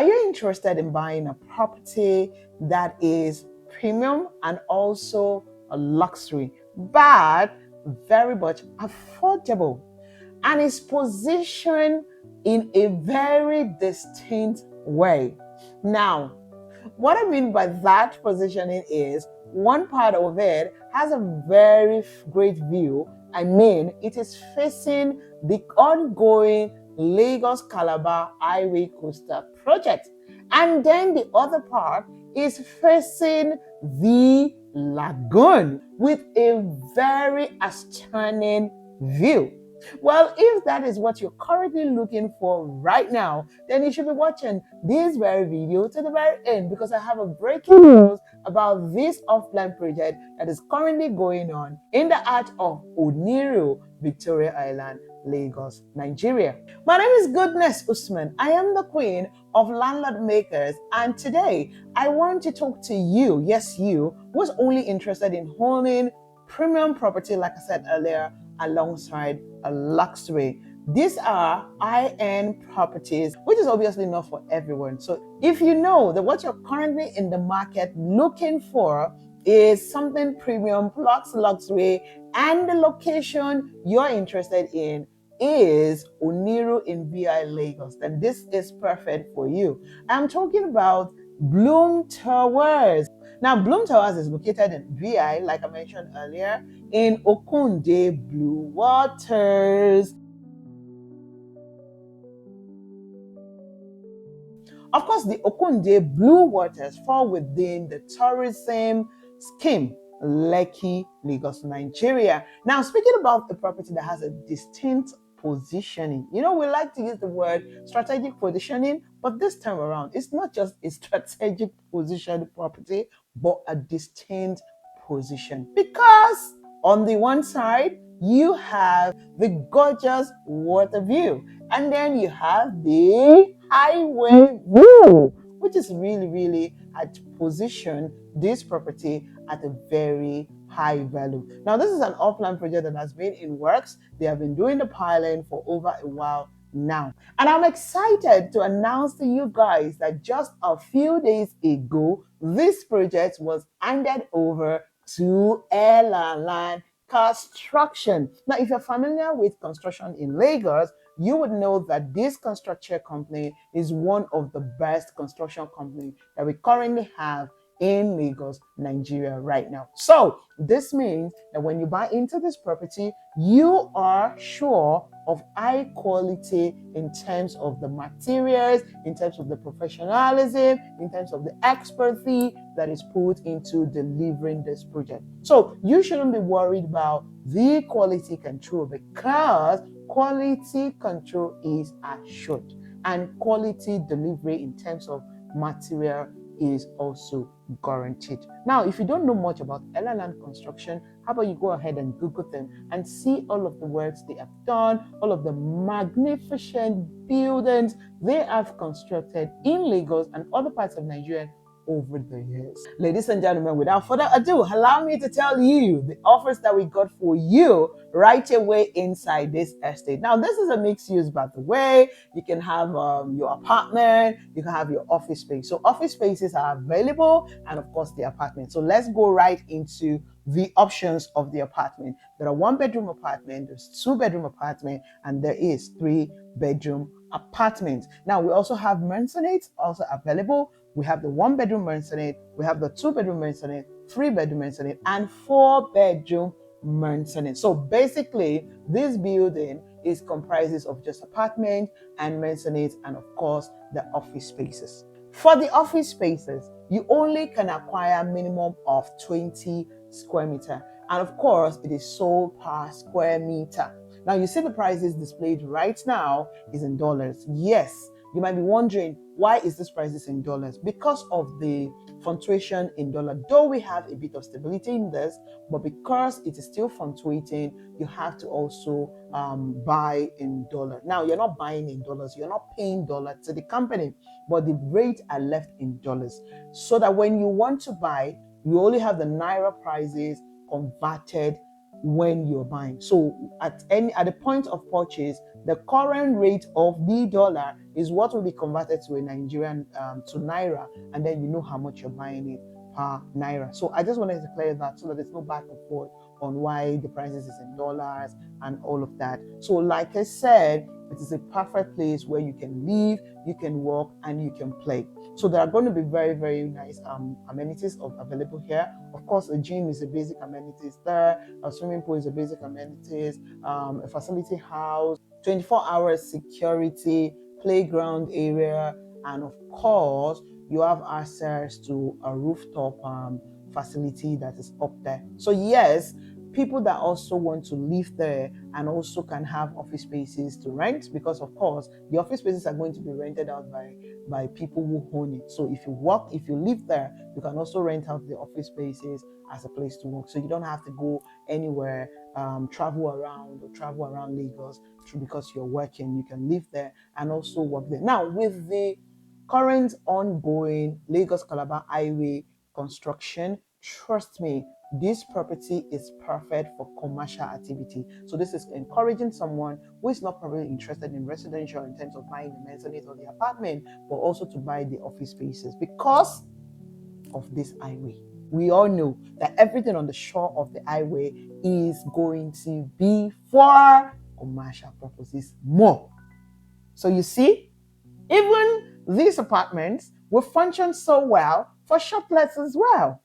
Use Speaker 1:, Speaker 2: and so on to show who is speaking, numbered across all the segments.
Speaker 1: Are you interested in buying a property that is premium and also a luxury, but very much affordable, and is positioned in a very distinct way? Now, what I mean by that positioning is one part of it has a very great view. I mean, it is facing the ongoing Lagos-Calabar Highway coastal project. And then the other part is facing the lagoon with a very stunning view. Well, if that is what you're currently looking for right now, then you should be watching this very video to the very end, because I have a breaking news about this off-plan project that is currently going on in the heart of Oniru, Victoria Island, Lagos, Nigeria. My name is Goodness Usman. I am the queen of landlord makers, and today I want to talk to you, yes you, who's only interested in owning premium property, like I said earlier, alongside a luxury. These are high-end properties, which is obviously not for everyone. So if you know that what you're currently in the market looking for is something premium plus luxury, and the location you're interested in is Oniru in VI Lagos, then this is perfect for you. I'm talking about Bloom Towers. Now, Bloom Towers is located in VI, like I mentioned earlier, in Okunde Blue Waters. Of course, the Okunde Blue Waters fall within the tourism scheme, Lekki, Lagos, Nigeria. Now, speaking about a property that has a distinct positioning, we like to use the word strategic positioning, but this time around, it's not just a strategic positioned property, but a distinct position. Because on the one side, you have the gorgeous water view, and then you have the highway view, which is really at position this property at a very high value. Now, this is an off-plan project that has been in works. They have been doing the piling for over a while now. And I'm excited to announce to you guys that just a few days ago, this project was handed over to Airline Construction. Now, if you're familiar with construction in Lagos, you would know that this construction company is one of the best construction companies that we currently have in Lagos, Nigeria right now. So this means that when you buy into this property, you are sure of high quality in terms of the materials, in terms of the professionalism, in terms of the expertise that is put into delivering this project. So you shouldn't be worried about the quality control, because quality control is assured, and quality delivery in terms of material is also guaranteed. Now, if you don't know much about Land Construction, how about you go ahead and Google them and see all of the works they have done, all of the magnificent buildings they have constructed in Lagos and other parts of Nigeria over the years. Ladies and gentlemen, without further ado, allow me to tell you the offers that we got for you right away inside this estate. Now, this is a mixed use, by the way. You can have your apartment, you can have your office space. So office spaces are available, and of course the apartment. So let's go right into the options of the apartment. There are 1-bedroom apartment, there's 2-bedroom apartment, and there is 3-bedroom apartment. Now, we also have mansionettes also available. We have the 1-bedroom maisonette, we have the 2-bedroom maisonette, 3-bedroom maisonette, and 4-bedroom maisonette. So basically, this building comprises of just apartment and maisonette, and of course the office spaces. For the office spaces, you only can acquire minimum of 20 square meter, and of course it is sold per square meter. Now, you see the prices displayed right now is in dollars. Yes, you might be wondering, why is this prices in dollars? Because of the fluctuation in dollar. Though we have a bit of stability in this, but because it is still fluctuating, you have to also buy in dollar. Now, you're not buying in dollars, you're not paying dollar to the company, but the rates are left in dollars, so that when you want to buy, you only have the Naira prices converted when you're buying. So at the point of purchase, the current rate of the dollar is what will be converted to a Nigerian to naira, and then you know how much you're buying it per naira. So I just wanted to clear that so that there's no back and forth on why the prices is in dollars and all of that. So like I said, it is a perfect place where you can live, you can work, and you can play. So there are going to be very, very nice amenities available here. Of course, a gym is a basic amenities there. A swimming pool is a basic amenities. A facility house, 24 hours security, playground area, and of course, you have access to a rooftop facility that is up there. So yes, people that also want to live there and also can have office spaces to rent, because of course the office spaces are going to be rented out by people who own it. So if you live there, you can also rent out the office spaces as a place to work. So you don't have to go anywhere, travel around Lagos because you're working. You can live there and also work there. Now, with the current ongoing Lagos-Calabar Highway construction, trust me, this property is perfect for commercial activity. So this is encouraging someone who is not probably interested in residential in terms of buying the maisonette or the apartment, but also to buy the office spaces because of this highway. We all know that everything on the shore of the highway is going to be for commercial purposes more. So you see, even these apartments will function so well for shoplets as well.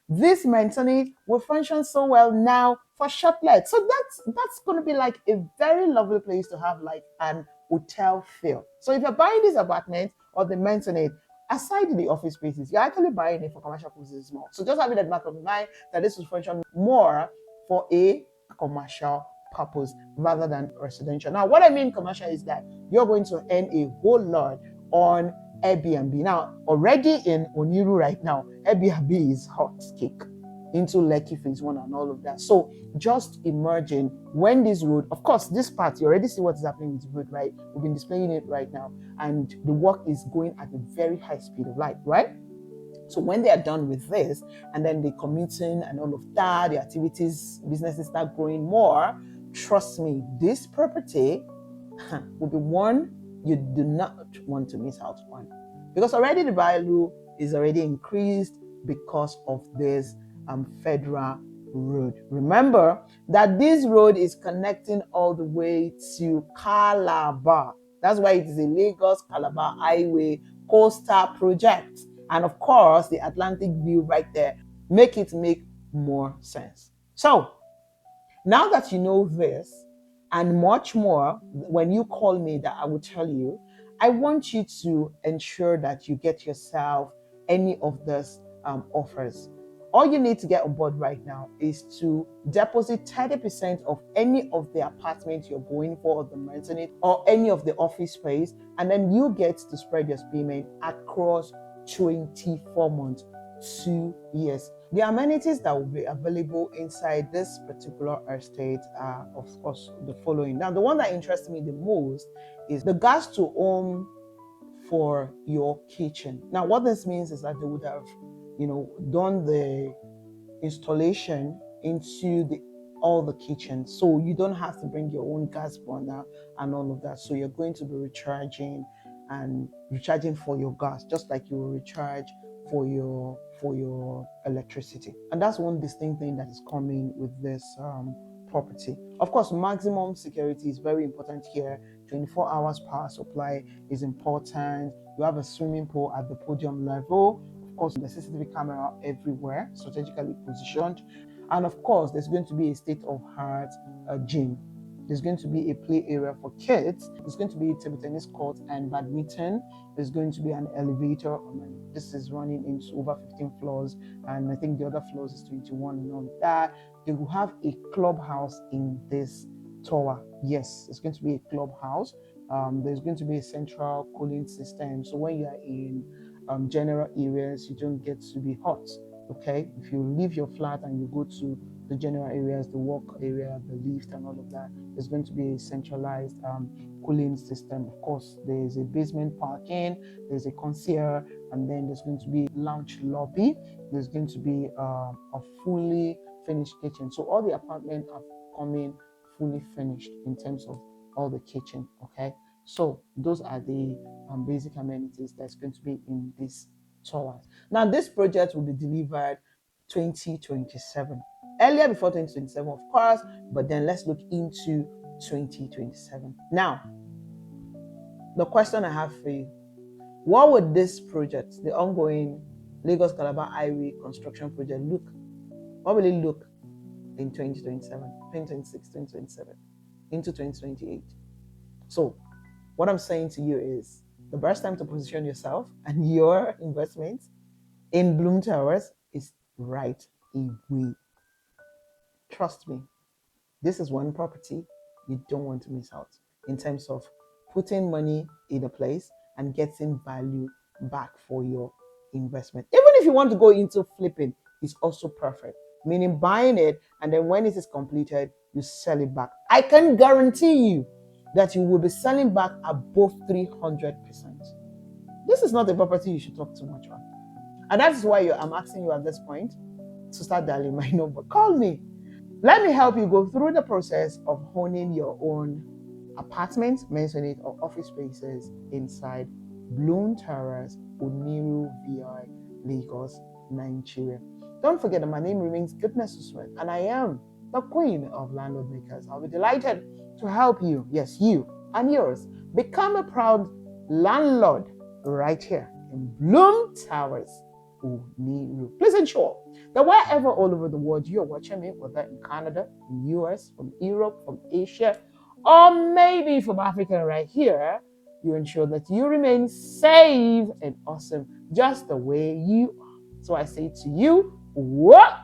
Speaker 1: This maisonette will function so well now for shoplets. So that's going to be like a very lovely place to have like an hotel feel. So if you're buying this apartment or the maisonette, aside the office spaces, you're actually buying it for commercial purposes more. So just having that back of mind that this will function more for a commercial purpose rather than residential. Now, what I mean commercial is that you're going to earn a whole lot on Airbnb. Now, already in Oniru right now, Airbnb is hot cake into Lekki phase 1 and all of that. So just imagine when this road, of course, this part, you already see what's happening with the road, right? We've been displaying it right now. And the work is going at a very high speed of light, right? So when they are done with this, and then the commuting and all of that, the activities, businesses start growing more, trust me, this property will be one you do not want to miss out on. Because already the value is already increased because of this federal road. Remember that this road is connecting all the way to Calabar. That's why it is a Lagos-Calabar Highway coastal project. And of course, the Atlantic view right there make more sense. So now that you know this and much more, when you call me that I will tell you, I want you to ensure that you get yourself any of these offers. All you need to get on board right now is to deposit 30% of any of the apartments you're going for, or the maisonette, or any of the office space, and then you get to spread your payment across 24 months, 2 years. The amenities that will be available inside this particular estate are, of course, the following. Now, the one that interests me the most is the gas to home for your kitchen. Now, what this means is that they would have, done the installation into all the kitchens, so you don't have to bring your own gas burner and all of that. So you're going to be recharging for your gas, just like you will recharge for your electricity. And that's one distinct thing that is coming with this property. Of course, maximum security is very important here. 24 hours power supply is important. You have a swimming pool at the podium level. Of course, the CCTV camera everywhere, strategically positioned. And of course, there's going to be a state-of-art gym. There's going to be a play area for kids. There's going to be a table tennis court and badminton. There's going to be an elevator. This is running into over 15 floors, and I think the other floors is 21 and all that. They will have a clubhouse in this tower. Yes, it's going to be a clubhouse. There's going to be a central cooling system. So when you're in general areas, you don't get to be hot. Okay, if you leave your flat and you go to the general areas, the work area, the lift, and all of that, there's going to be a centralized cooling system. Of course, there's a basement parking, there's a concierge, and then there's going to be lounge lobby. There's going to be a fully finished kitchen. So all the apartments are coming fully finished in terms of all the kitchen. Okay, so those are the basic amenities that's going to be in this towers. Now this project will be delivered 2027, earlier before 2027 of course, but then let's look into 2027. Now the question I have for you, what would this project, the ongoing Lagos-Calabar Highway construction project, look? What will it look in 2027, 2026, 2027, into 2028? So what I'm saying to you is the best time to position yourself and your investments in Bloom Towers is right away. Trust me, this is one property you don't want to miss out in terms of putting money in a place and getting value back for your investment. Even if you want to go into flipping, it's also perfect, meaning buying it and then when it is completed, you sell it back. I can guarantee you that you will be selling back above 300%. This is not a property you should talk too much on. And that's why I'm asking you at this point to start dialing my number. Call me. Let me help you go through the process of owning your own apartment, mention it, or office spaces inside Bloom Towers, Oniru VI, Lagos, Nigeria. Don't forget that my name remains Goodness Usman, and I am the queen of landlord makers. I'll be delighted to help you, yes, you and yours, become a proud landlord right here in Bloom Towers, Oniru. Please ensure that wherever all over the world you're watching me, whether in Canada, in US, from Europe, from Asia, or maybe from Africa right here, you ensure that you remain safe and awesome just the way you are. So I say to you, what?